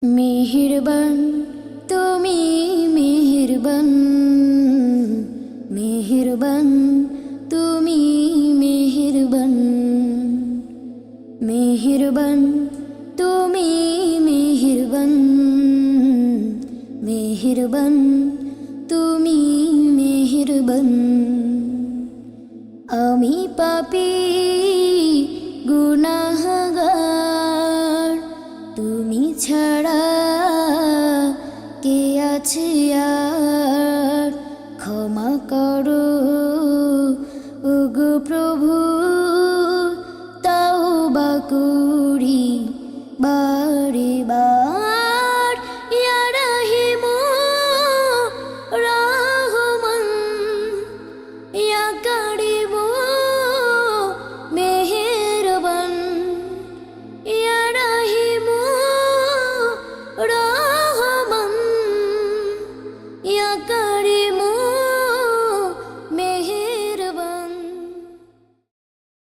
মেহেরবান তুমি মেহেরবান, মেহেরবান তুমি মেহেরবান, মেহেরবান তুমি মেহেরবান, মেহেরবান তুমি মেহেরবান। আমি পাপী গুনাহগার, তুমি ছাড়া কে আছে আর, ক্ষমা করো